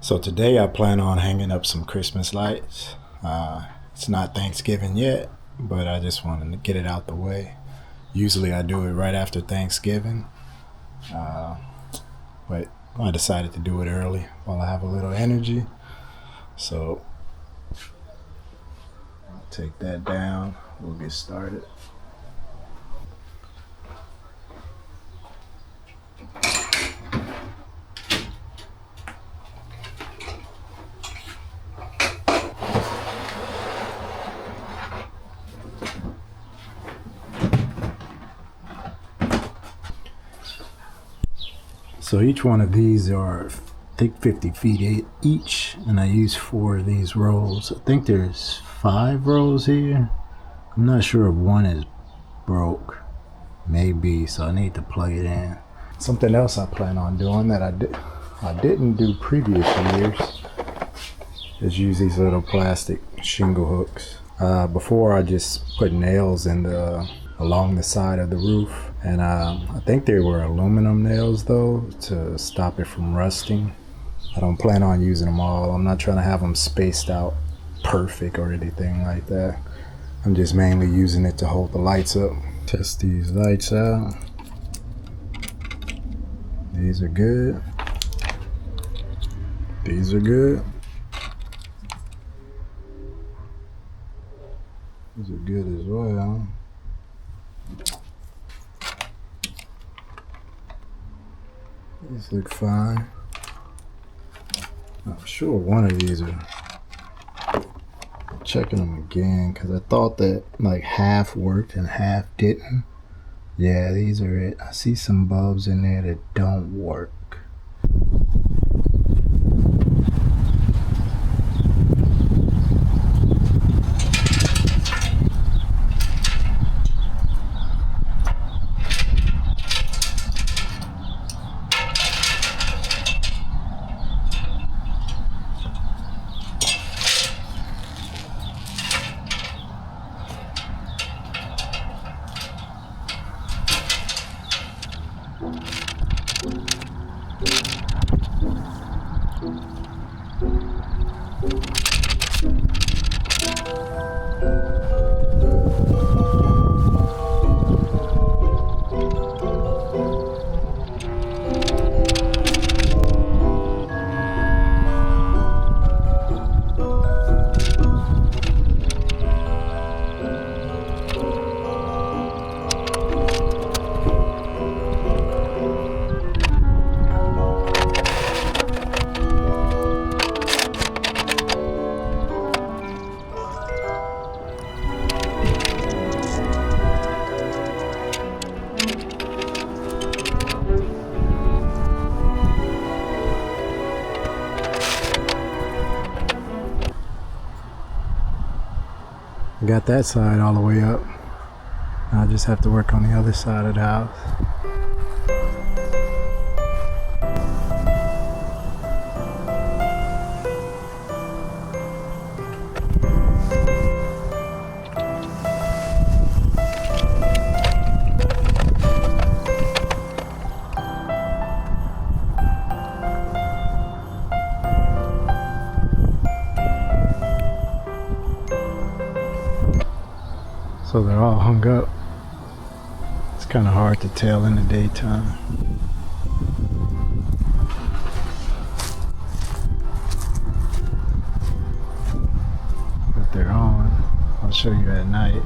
So today I plan on hanging up some Christmas lights. It's not Thanksgiving yet, but I just wanted to get it out the way. Usually I do it right after Thanksgiving, but I decided to do it early while I have a little energy. So I'll take that down. We'll get started. So each one of these are, I think, 50 feet each, and I use 4 of these rolls. I think there's 5 rolls here. I'm not sure if one is broke. Maybe, so I need to plug it in. Something else I plan on doing that I didn't do previous years is use these little plastic shingle hooks. Before I just put nails in along the side of the roof, and I think they were aluminum nails though, to stop it from rusting. I don't plan on using them all. I'm not trying to have them spaced out perfect or anything like that. I'm just mainly using it to hold the lights up. Test these lights out. These are good. These are good. These are good as well. These look fine. I'm sure one of these are, checking them again, because I thought that like half worked and half didn't. Yeah, these are it. I see some bulbs in there that don't work. Got that side all the way up. Now I just have to work on the other side of the house. So they're all hung up. It's kind of hard to tell in the daytime. But they're on. I'll show you at night.